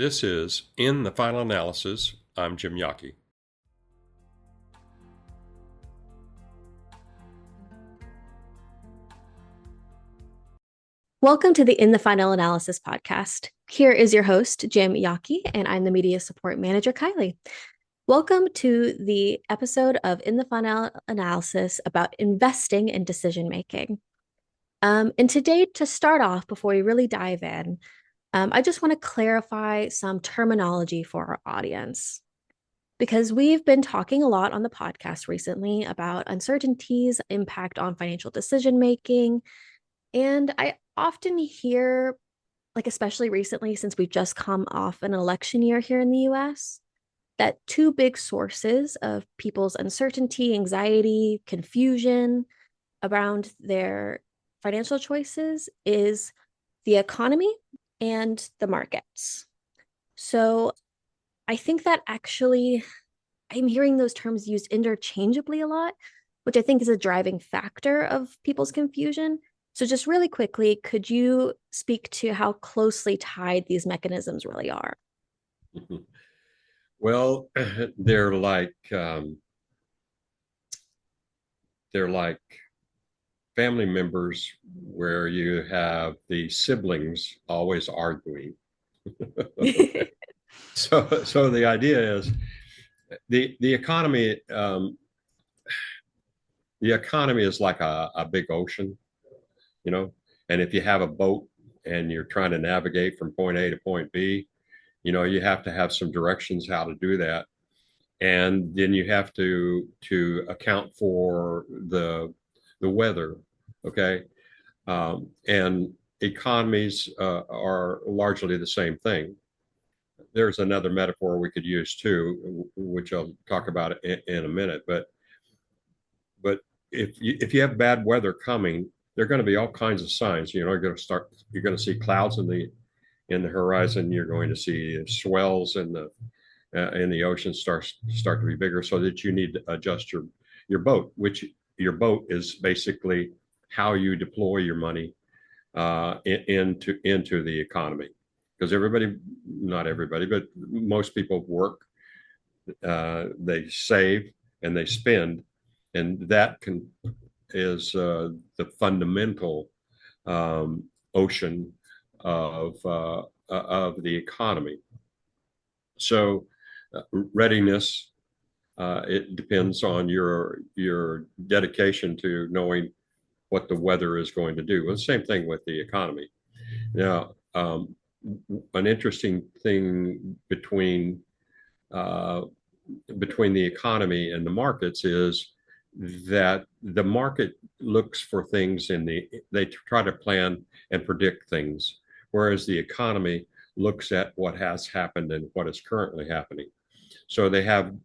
This is In the Final Analysis. I'm Jim Yockey. Welcome to the In the Final Analysis podcast. Here is your host, Jim Yockey, and I'm the Media Support Manager, Kylie. Welcome to the episode of In the Final Analysis about investing and decision making. And today, to start off, before we really dive in, I just want to clarify some terminology for our audience. Because we've been talking a lot on the podcast recently about uncertainties, impact on financial decision making. And I often hear, like, especially recently, since we've just come off an election year here in the US, that two big sources of people's uncertainty, anxiety, confusion around their financial choices is the economy and the markets. So I think that actually I'm hearing those terms used interchangeably a lot, which I think is a driving factor of people's confusion. So, just really quickly, could you speak to how closely tied these mechanisms really are? Well, they're like family members where you have the siblings always arguing. So the idea is the economy. The economy is like a big ocean, you know. And if you have a boat and you're trying to navigate from point A to point B, you have to have some directions how to do that, and then you have to account for the weather. Okay. And economies are largely the same thing. There's another metaphor we could use too, which I'll talk about in a minute. But if you have bad weather coming, there are going to be all kinds of signs. You're going to see clouds in the horizon. You're going to see swells in the ocean start to be bigger, so that you need to adjust your boat, which your boat is basically how you deploy your money into the economy. Because not everybody, but most people work, they save and they spend, and that is the fundamental ocean of the economy. So readiness, it depends on your dedication to knowing what the weather is going to do. Well, the same thing with the economy. Now, an interesting thing uh, between the economy and the markets is that the market looks for things they try to plan and predict things, whereas the economy looks at what has happened and what is currently happening. So they have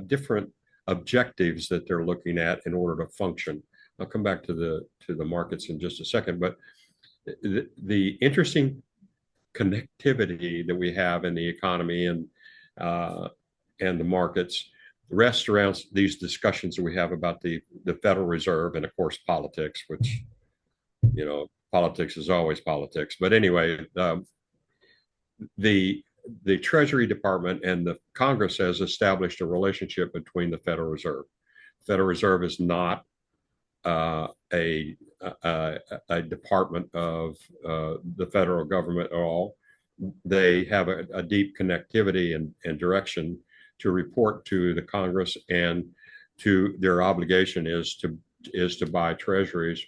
different objectives that they're looking at in order to function. I'll come back to the markets in just a second, but the interesting connectivity that we have in the economy and the markets rests around these discussions that we have about the Federal Reserve and, of course, politics, which, politics is always politics. But anyway, the Treasury Department and the Congress has established a relationship between the Federal Reserve. The Federal Reserve is not a department of the federal government at all. They have a deep connectivity and direction to report to the Congress, and to their obligation is to buy treasuries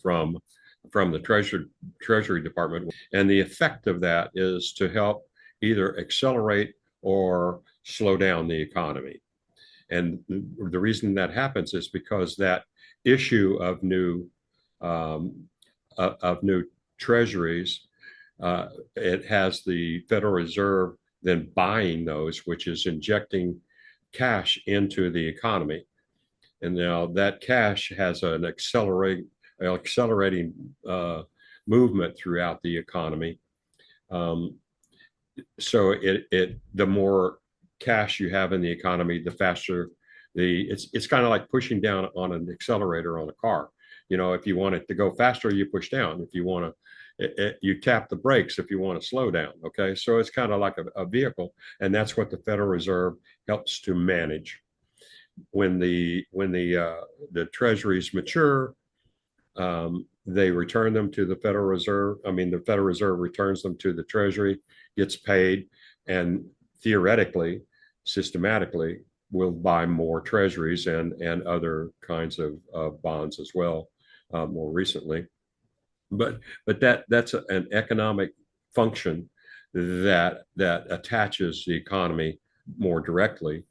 from the Treasury Department. And the effect of that is to help either accelerate or slow down the economy. And the reason that happens is because that issue of new treasuries, it has the Federal Reserve then buying those, which is injecting cash into the economy. And now that cash has an accelerating movement throughout the economy. So the more cash you have in the economy, the faster it's kind of like pushing down on an accelerator on a car. If you want it to go faster, you push down. If you want you tap the brakes if you want to slow down. Okay, so it's kind of like a vehicle, and that's what the Federal Reserve helps to manage. When the treasuries mature, they return them to the Federal Reserve. I mean, the Federal Reserve returns them to the Treasury, gets paid, and theoretically, systematically, will buy more treasuries and other kinds of bonds as well, more recently. But that's an economic function that attaches the economy more directly,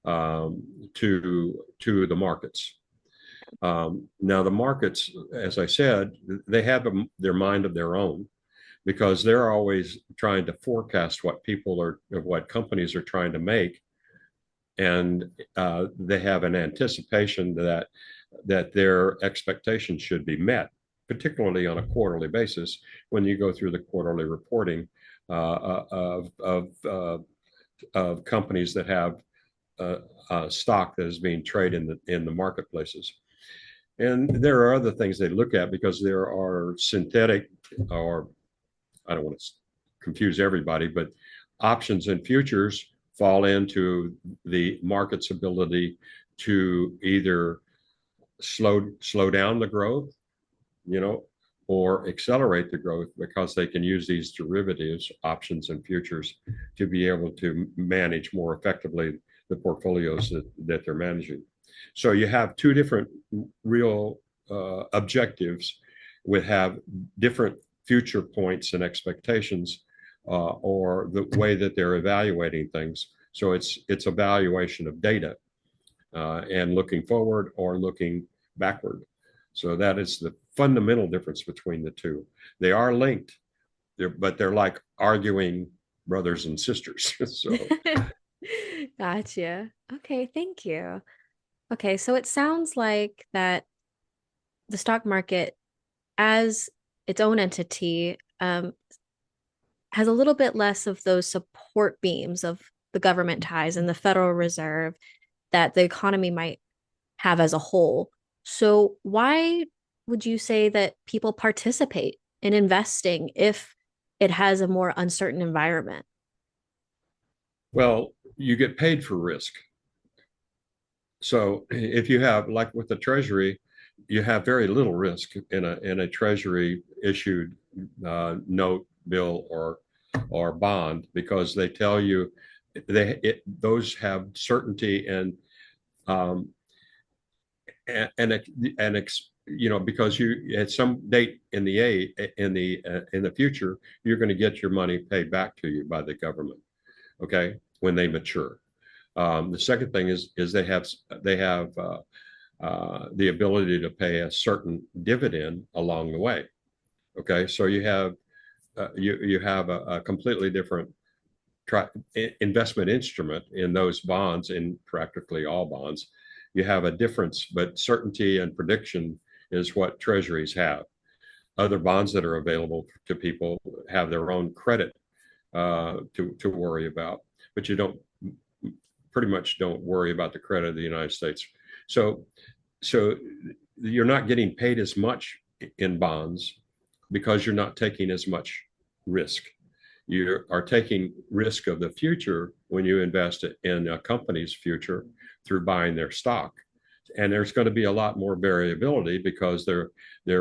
to the markets. Now, the markets, as I said, they have their mind of their own, because they're always trying to forecast what companies are trying to make, and they have an anticipation that their expectations should be met, particularly on a quarterly basis when you go through the quarterly reporting of companies that have stock that is being traded in the marketplaces. And there are other things they look at, because there are synthetic, or I don't want to confuse everybody, but options and futures fall into the market's ability to either slow down the growth, or accelerate the growth, because they can use these derivatives, options and futures, to be able to manage more effectively the portfolios that they're managing. So you have two different real objectives, with have different future points and expectations, or the way that they're evaluating things. So it's evaluation of data, and looking forward or looking backward. So that is the fundamental difference between the two. They are linked, but they're like arguing brothers and sisters. So Gotcha. Okay, thank you. Okay, so it sounds like that the stock market, as its own entity, has a little bit less of those support beams of the government ties and the Federal Reserve that the economy might have as a whole. So, why would you say that people participate in investing if it has a more uncertain environment? well, you get paid for risk. So if you have, like with the Treasury, you have very little risk in a Treasury issued note, bill, or bond, because they tell you those have certainty um, and because you at some date in the future, you're going to get your money paid back to you by the government. Okay, when they mature. The second thing is they have the ability to pay a certain dividend along the way. Okay, so you have a completely different investment instrument in those bonds, in practically all bonds. You have a difference, but certainty and prediction is what treasuries have. Other bonds that are available to people have their own credit to worry about, but you don't pretty much don't worry about the credit of the United States. So you're not getting paid as much in bonds, because you're not taking as much risk. You are taking risk of the future when you invest in a company's future through buying their stock. And there's going to be a lot more variability, because their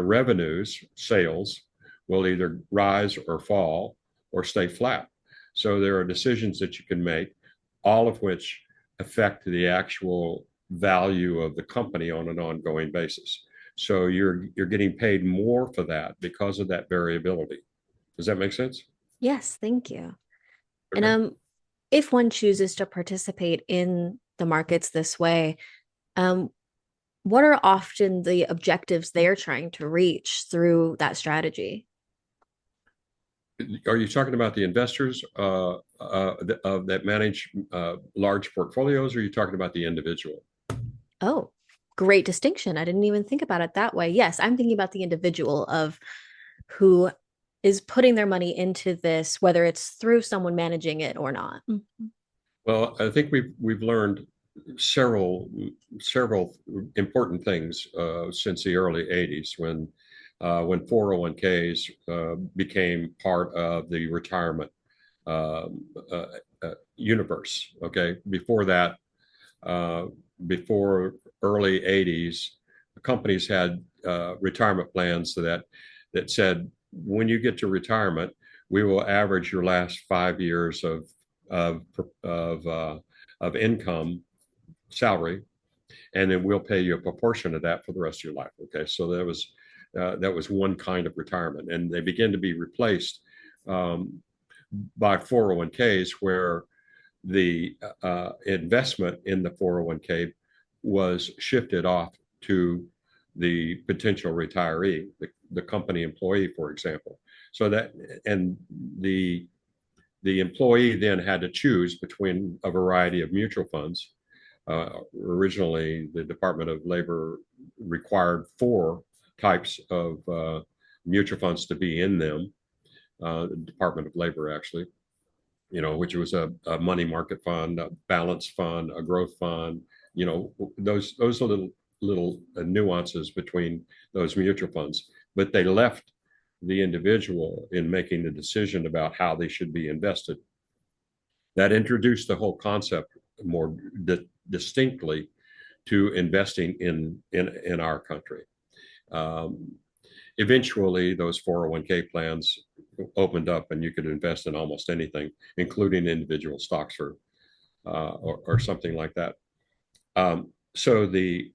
revenues, sales, will either rise or fall or stay flat. So there are decisions that you can make, all of which affect the actual value of the company on an ongoing basis. So you're getting paid more for that because of that variability. Does that make sense? Yes, thank you. And Okay. if one chooses to participate in the markets this way, um, what are often the objectives they're trying to reach through that strategy? Are you talking about the investors that manage large portfolios, or are you talking about the individual? Oh, great distinction. I didn't even think about it that way. Yes, I'm thinking about the individual of who is putting their money into this, whether it's through someone managing it or not. Well, I think we've learned several important things since the early '80s, when when 401ks became part of the retirement uh, uh, universe. Okay, before that, uh, before early 80s, companies had retirement plans that said when you get to retirement, we will average your last 5 years of of, uh, of income salary, and then we'll pay you a proportion of that for the rest of your life. Okay, so that was one kind of retirement, and they began to be replaced by 401ks, where the investment in the 401k was shifted off to the potential retiree, the company employee, for example. So that, and the employee then had to choose between a variety of mutual funds. Originally, the Department of Labor required four types of mutual funds to be in them. The Department of Labor actually, which was a money market fund, a balanced fund, a growth fund. Those are little nuances between those mutual funds, but they left the individual in making the decision about how they should be invested. That introduced the whole concept more distinctly to investing in our country. Um, Eventually, those 401k plans opened up, and you could invest in almost anything, including individual stocks or something like that. So the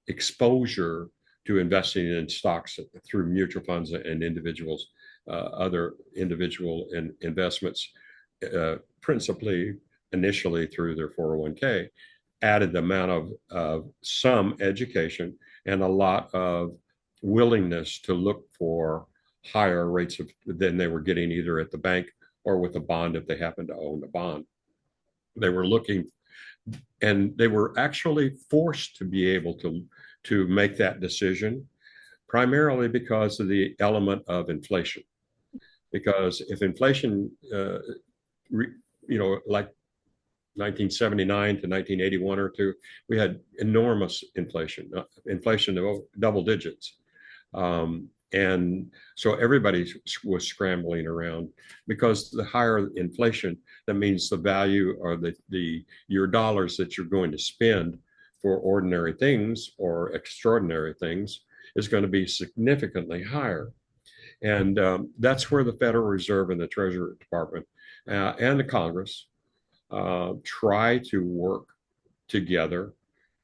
exposure to investing in stocks through mutual funds and individuals, other individual investments, principally initially through their 401k, added the amount of some education and a lot of willingness to look for higher rates than they were getting either at the bank or with a bond if they happened to own a bond. They were looking, and they were actually forced to be able to make that decision, primarily because of the element of inflation. Because if inflation, like 1979 to 1981 or two, we had enormous inflation of double digits. And so everybody was scrambling around, because the higher inflation, that means the value or your dollars that you're going to spend for ordinary things or extraordinary things is going to be significantly higher. And that's where the Federal Reserve and the Treasury Department and the Congress try to work together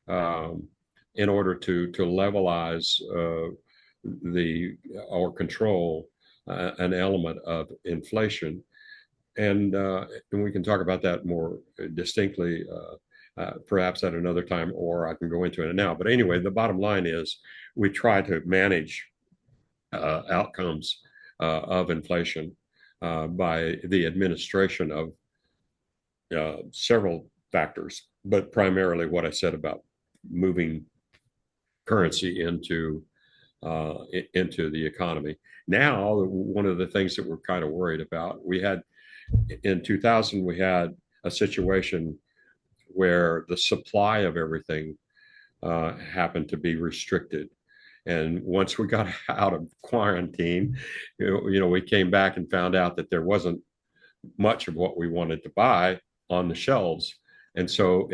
in order to levelize or control an element of inflation. And we can talk about that more distinctly perhaps at another time, or I can go into it now. But anyway, the bottom line is we try to manage outcomes of inflation by the administration of several factors, but primarily what I said about moving currency into the economy. Now, one of the things that we're kind of worried about, we had in 2000, we had a situation where the supply of everything happened to be restricted. And once we got out of quarantine, we came back and found out that there wasn't much of what we wanted to buy on the shelves. And so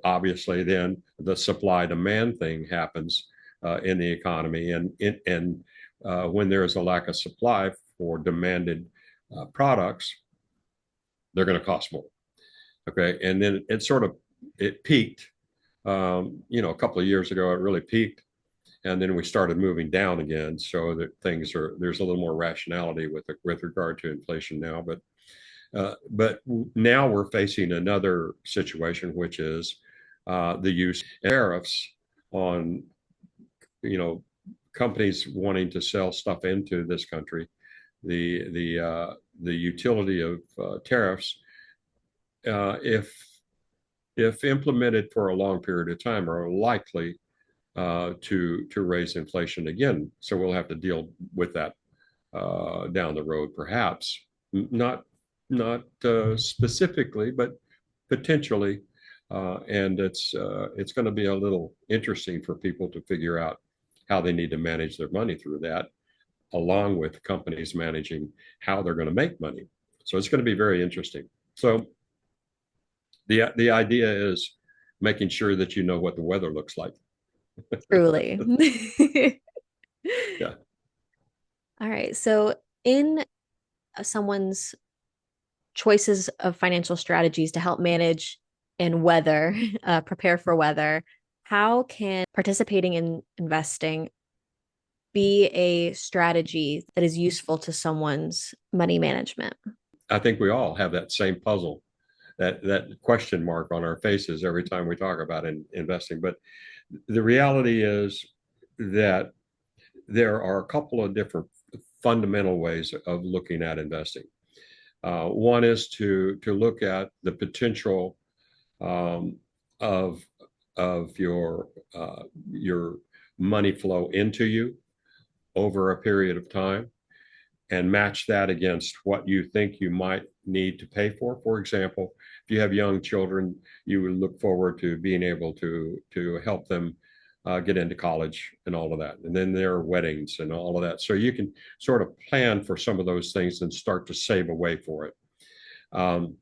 obviously then the supply demand thing happens in the economy. And when there's a lack of supply for demanded products, they're going to cost more. Okay. And then it peaked, a couple of years ago, it really peaked. And then we started moving down again, so that there's a little more rationality with regard to inflation now. But now we're facing another situation, which is the use of tariffs on, companies wanting to sell stuff into this country. The utility of tariffs, if implemented for a long period of time, are likely to raise inflation again. So we'll have to deal with that down the road, perhaps not specifically, but potentially. And it's going to be a little interesting for people to figure out how they need to manage their money through that, along with companies managing how they're going to make money. So it's going to be very interesting. So the idea is making sure that you know what the weather looks like. Truly. Yeah. All right. So, in someone's choices of financial strategies to help manage and weather, prepare for weather, how can participating in investing be a strategy that is useful to someone's money management? I think we all have that same puzzle, that question mark on our faces every time we talk about investing. But the reality is that there are a couple of different fundamental ways of looking at investing. One is to look at the potential um, of your money flow into you over a period of time, and match that against what you think you might need to pay for. For example, if you have young children, you would look forward to being able to help them get into college and all of that, and then their weddings and all of that. So you can sort of plan for some of those things and start to save away for it. Um,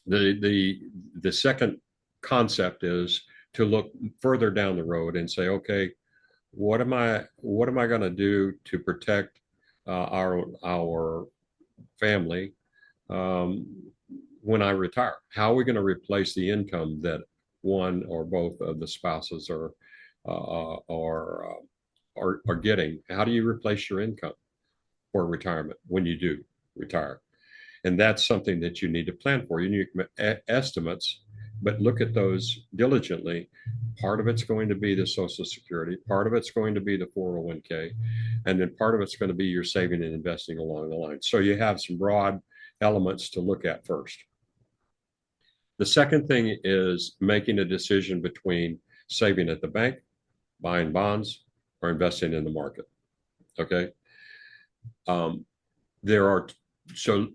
the second concept is to look further down the road and say, okay, what am I going to do to protect our family um, when I retire? How are we going to replace the income that one or both of the spouses are getting? How do you replace your income for retirement when you do retire? And that's something that you need to plan for. You need estimates, but look at those diligently. Part of it's going to be the Social Security, part of it's going to be the 401k, and then part of it's going to be your saving and investing along the line. So you have some broad elements to look at first. The second thing is making a decision between saving at the bank, buying bonds, or investing in the market. Okay. Um, there are so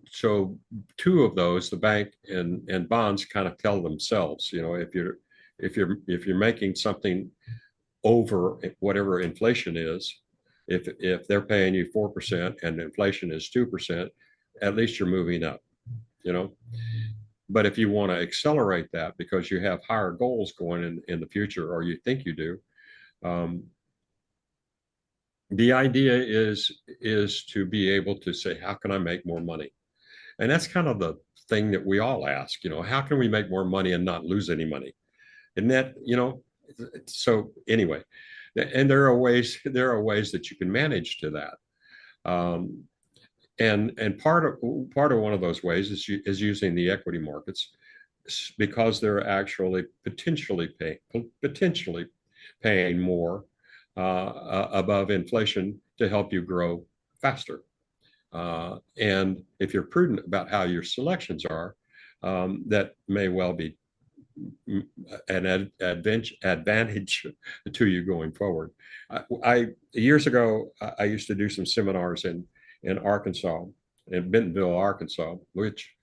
two of those, the bank and bonds, kind of tell themselves. If you're making something over whatever inflation is, if they're paying you 4% and inflation is 2%, at least you're moving up. you know but if you want to accelerate that because you have higher goals going in the future, or you think you do, um, the idea is to be able to say, how can I make more money? And that's kind of the thing that we all ask, how can we make more money and not lose any money? And that, so anyway, and there are ways that you can manage to that. Um, and part of one of those ways is using the equity markets, because they're actually potentially paying more above inflation to help you grow faster. And if you're prudent about how your selections are, that may well be an advantage to you going forward. Years ago, I used to do some seminars in Arkansas, in Bentonville, Arkansas, which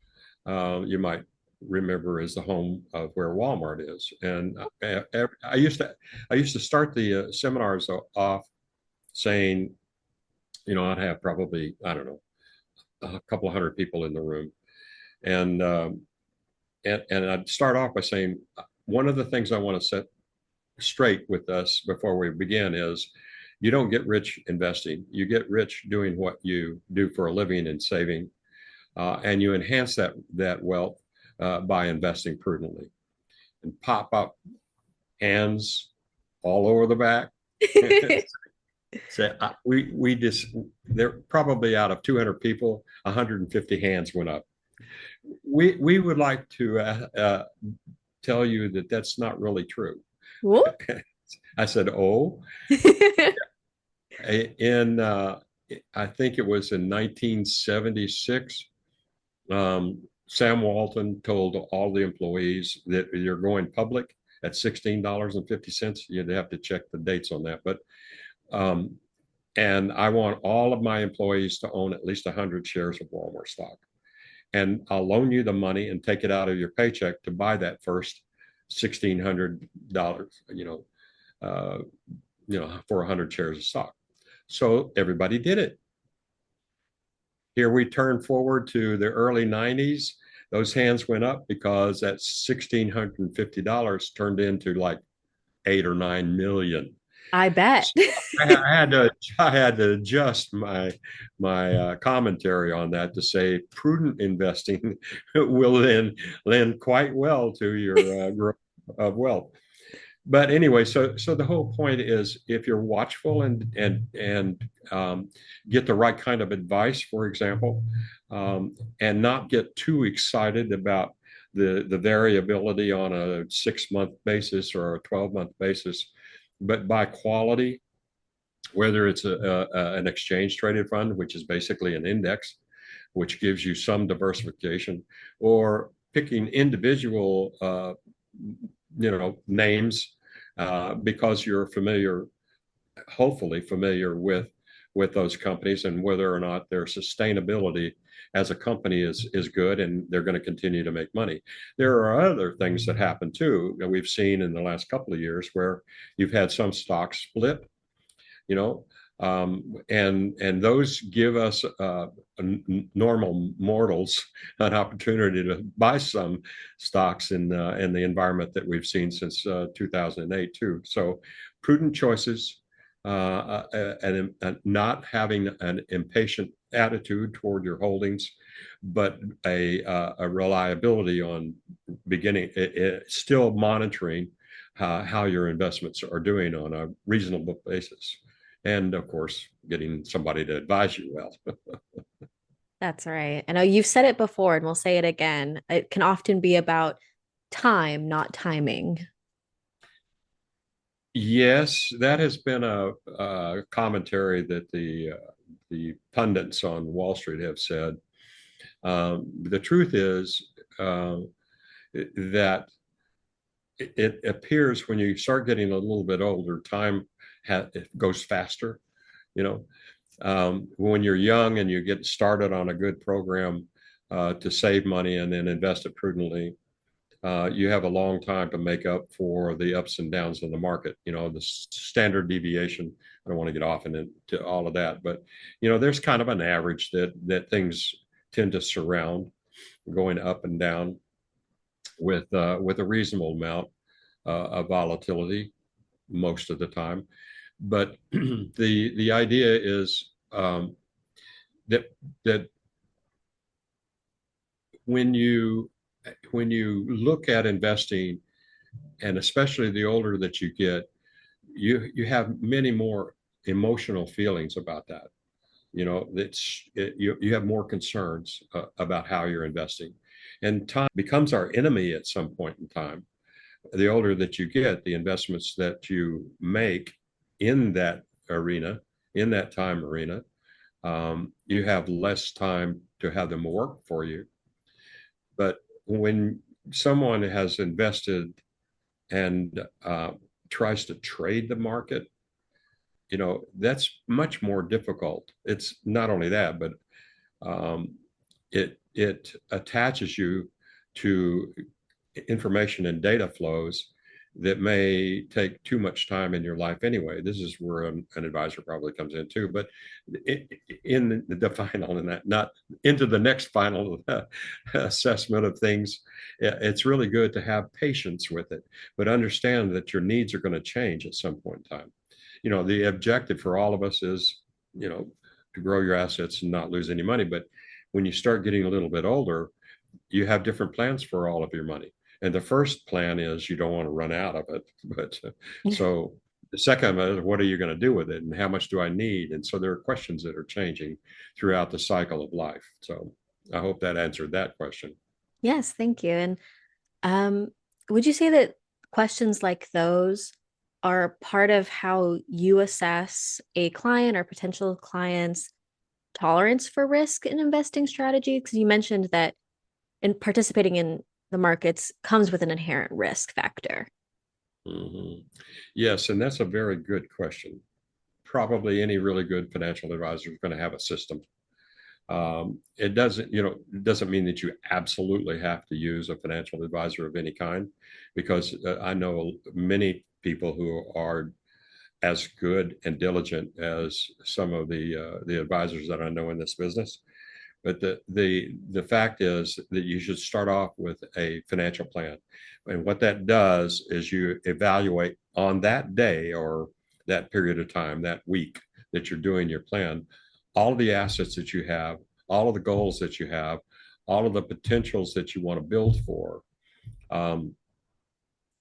you might remember is the home of where Walmart is. And I used to start the seminars off saying, I'd have probably, I don't know, a couple of hundred people in the room, and I'd start off by saying, one of the things I want to set straight with us before we begin is, you don't get rich investing. You get rich doing what you do for a living and saving, and you enhance that wealth by investing prudently. And pop up hands all over the back. So we just, they're probably out of 200 people, 150 hands went up. We would like to tell you that that's not really true. I said, oh, in I think it was in 1976. Sam Walton told all the employees that you're going public at $16.50. You'd have to check the dates on that, but and I want all of my employees to own at least 100 shares of Walmart stock, and I'll loan you the money and take it out of your paycheck to buy that first $1,600, for 100 shares of stock. So everybody did it. Here we turn forward to the early 90s. Those hands went up because that $1,650 turned into like 8 or 9 million. I bet. So I had to adjust my commentary on that to say prudent investing will then lend quite well to your growth of wealth. But anyway, so the whole point is if you're watchful and get the right kind of advice, for example, and not get too excited about the variability on a 6 month basis or a 12-month basis, but by quality, whether it's an exchange traded fund, which is basically an index, which gives you some diversification, or picking individual names because you're familiar, hopefully familiar with those companies and whether or not their sustainability as a company is good and they're going to continue to make money. There are other things that happen too that we've seen in the last couple of years where you've had some stocks split, you know, and those give us normal mortals an opportunity to buy some stocks in the environment that we've seen since 2008 too. So prudent choices, and not having an impatient attitude toward your holdings, but a reliability on still monitoring how your investments are doing on a reasonable basis. And of course, getting somebody to advise you well. That's right. I know you've said it before, and we'll say it again. It can often be about time, not timing. Yes, that has been a commentary that the pundits on Wall Street have said. The truth is that it appears when you start getting a little bit older, time it goes faster. You know, when you're young and you get started on a good program to save money and then invest it prudently, you have a long time to make up for the ups and downs of the market. You know, the standard deviation. I don't want to get off into all of that, but there's kind of an average that things tend to surround, going up and down with a reasonable amount of volatility most of the time. But the idea is that when you look at investing, and especially the older that you get, you have many more emotional feelings about that. You have more concerns about how you're investing, and time becomes our enemy at some point in time. The older that you get, the investments that you make in that arena, in that time arena, you have less time to have them work for you. But when someone has invested and tries to trade the market, that's much more difficult. It's not only that, but it attaches you to information and data flows that may take too much time in your life anyway. This is where an advisor probably comes in too. But in the final, and that not into the next final assessment of things, it's really good to have patience with it, but understand that your needs are going to change at some point in time. The objective for all of us is, to grow your assets and not lose any money. But when you start getting a little bit older, you have different plans for all of your money. And the first plan is you don't want to run out of it. But so the second is, what are you going to do with it? And how much do I need? And so there are questions that are changing throughout the cycle of life. So I hope that answered that question. Yes, thank you. And um, would you say that questions like those are part of how you assess a client or potential client's tolerance for risk in investing strategy? Because you mentioned that in participating in the markets comes with an inherent risk factor. Mm-hmm. Yes, and that's a very good question. Probably any really good financial advisor is going to have a system. It doesn't mean that you absolutely have to use a financial advisor of any kind, because I know many people who are as good and diligent as some of the advisors that I know in this business. But the fact is that you should start off with a financial plan. And what that does is you evaluate on that day or that period of time, that week that you're doing your plan, all of the assets that you have, all of the goals that you have, all of the potentials that you want to build for. Um,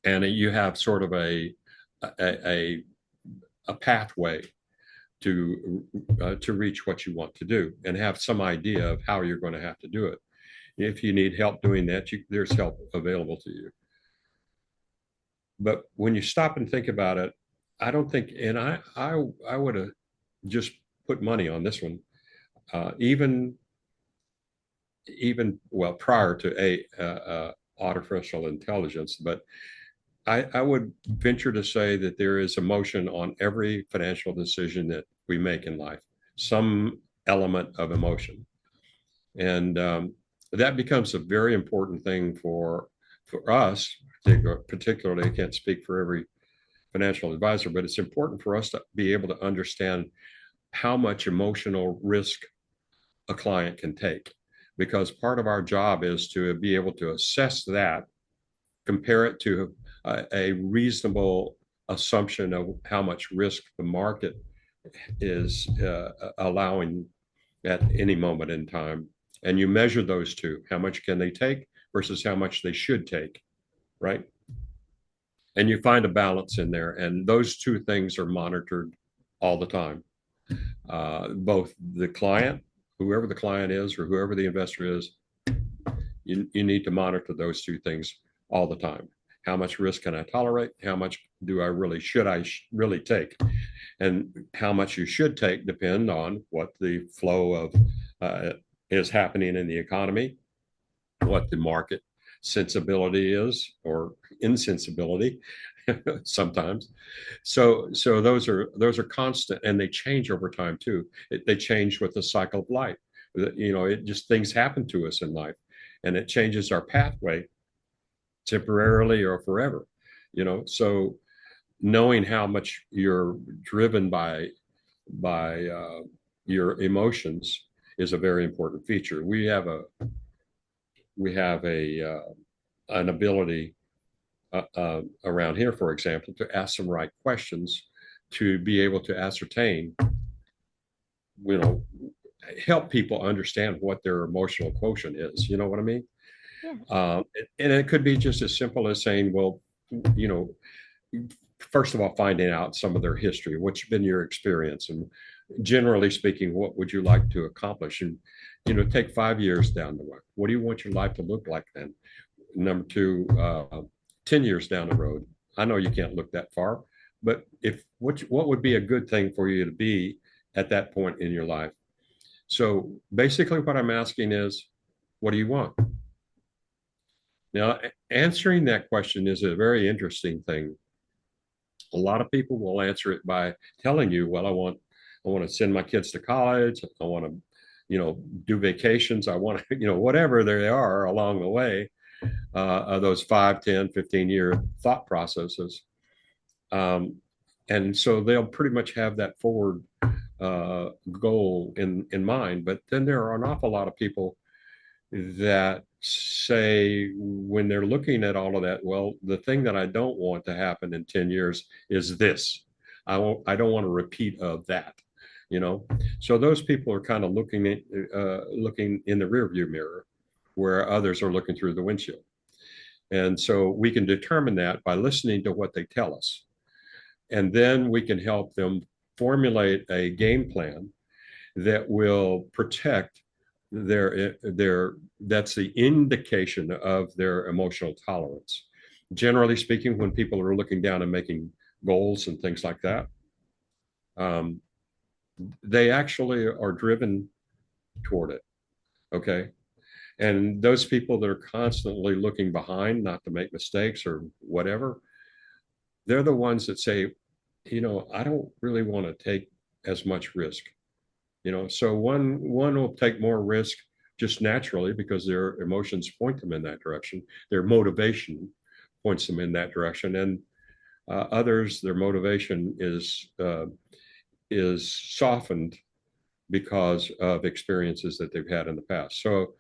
and you have sort of a, a pathway to reach what you want to do and have some idea of how you're going to have to do it. If you need help doing that, there's help available to you. But when you stop and think about it, I don't think, and I would have just put money on this one, even well prior to artificial intelligence, but I would venture to say that there is emotion on every financial decision that we make in life, some element of emotion. And that becomes a very important thing for us, particularly, I can't speak for every financial advisor, but it's important for us to be able to understand how much emotional risk a client can take. Because part of our job is to be able to assess that, compare it to a reasonable assumption of how much risk the market is allowing at any moment in time. And you measure those two, how much can they take versus how much they should take, right? And you find a balance in there. And those two things are monitored all the time. Both the client, whoever the client is, or whoever the investor is, you need to monitor those two things all the time. How much risk can I tolerate? How much should I really take? And how much you should take depend on what the flow of is happening in the economy, what the market sensibility is or insensibility sometimes. So those are constant, and they change over time too. They change with the cycle of life. It just, things happen to us in life, and it changes our pathway temporarily or forever. So knowing how much you're driven by your emotions is a very important feature. We have an ability around here, for example, to ask some right questions to be able to ascertain, help people understand what their emotional quotient is. You know what I mean? Yeah. And it could be just as simple as saying, well, first of all, finding out some of their history, what's been your experience, and generally speaking, what would you like to accomplish? And, take 5 years down the road. What do you want your life to look like then? Number two, 10 years down the road. I know you can't look that far, but what would be a good thing for you to be at that point in your life? So basically what I'm asking is, what do you want? Now, answering that question is a very interesting thing. A lot of people will answer it by telling you, well, I want to send my kids to college. I want to, do vacations. I want to, whatever they are along the way, those 5, 10, 15-year thought processes. And so they'll pretty much have that forward goal in mind. But then there are an awful lot of people that say, when they're looking at all of that, well, the thing that I don't want to happen in 10 years is this. I don't want a repeat of that, So those people are kind of looking in the rearview mirror, where others are looking through the windshield. And so we can determine that by listening to what they tell us. And then we can help them formulate a game plan that will protect that's the indication of their emotional tolerance. Generally speaking, when people are looking down and making goals and things like that, they actually are driven toward it. Okay. And those people that are constantly looking behind, not to make mistakes or whatever, they're the ones that say, I don't really want to take as much risk. So one will take more risk just naturally because their emotions point them in that direction. Their motivation points them in that direction. And Others, their motivation is softened because of experiences that they've had in the past. So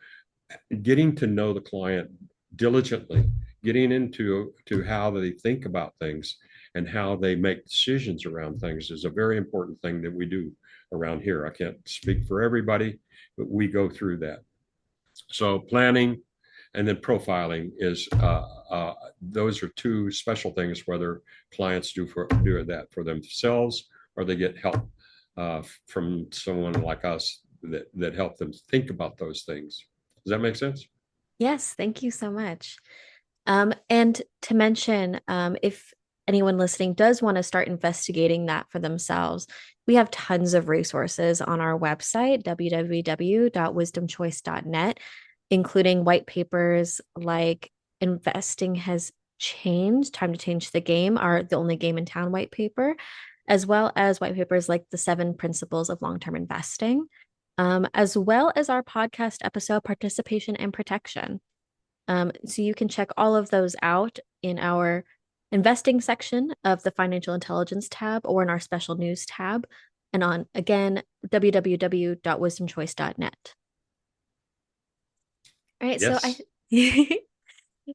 getting to know the client diligently, getting into how they think about things and how they make decisions around things is a very important thing that we do around here. I can't speak for everybody, but we go through that. So planning and then profiling is those are two special things, whether clients do that for themselves or they get help from someone like us that help them think about those things. Does that make sense? Yes, thank you so much. And to mention, if anyone listening does want to start investigating that for themselves, we have tons of resources on our website, www.wisdomchoice.net, including white papers like Investing Has Changed, Time to Change the Game, are the only game in town white paper, as well as white papers like the 7 Principles of Long-Term Investing, as well as our podcast episode, Participation and Protection. So you can check all of those out in our investing section of the financial intelligence tab or in our special news tab, and on, again, www.wisdomchoice.net. All right, Yes.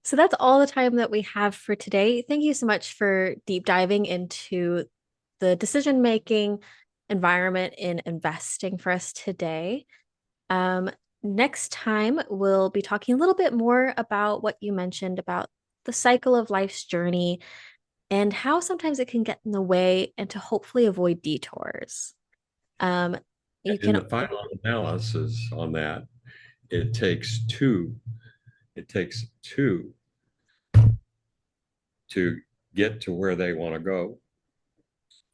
so that's all the time that we have for today. Thank you so much for deep diving into the decision-making environment in investing for us today. Next time, we'll be talking a little bit more about what you mentioned about the cycle of life's journey and how sometimes it can get in the way and to hopefully avoid detours. You In can, the final analysis on that, it takes two. It takes two to get to where they want to go.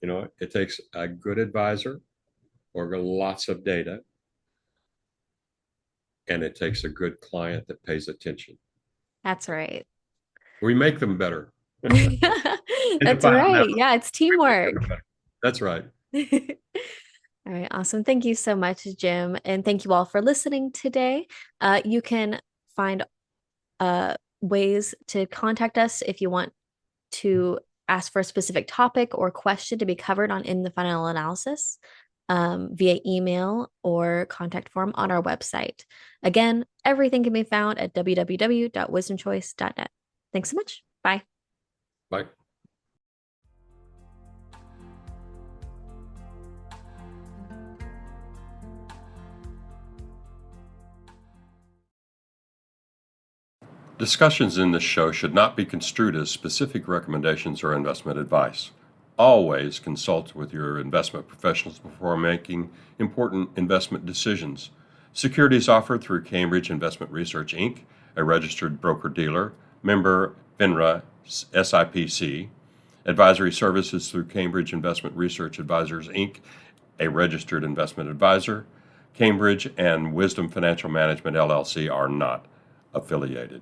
It takes a good advisor or lots of data, and it takes a good client that pays attention. that's right. We make them better. In the That's final right. analysis, Yeah, it's we make teamwork. them better. That's right. All right, awesome. Thank you so much, Jim. And thank you all for listening today. You can find ways to contact us if you want to ask for a specific topic or question to be covered on In the Final Analysis, via email or contact form on our website. Again, everything can be found at www.wisdomchoice.net. Thanks so much. Bye. Bye. Discussions in this show should not be construed as specific recommendations or investment advice. Always consult with your investment professionals before making important investment decisions. Securities offered through Cambridge Investment Research, Inc., a registered broker-dealer, member FINRA SIPC. Advisory services through Cambridge Investment Research Advisors, Inc., a registered investment advisor. Cambridge and Wisdom Financial Management, LLC are not affiliated.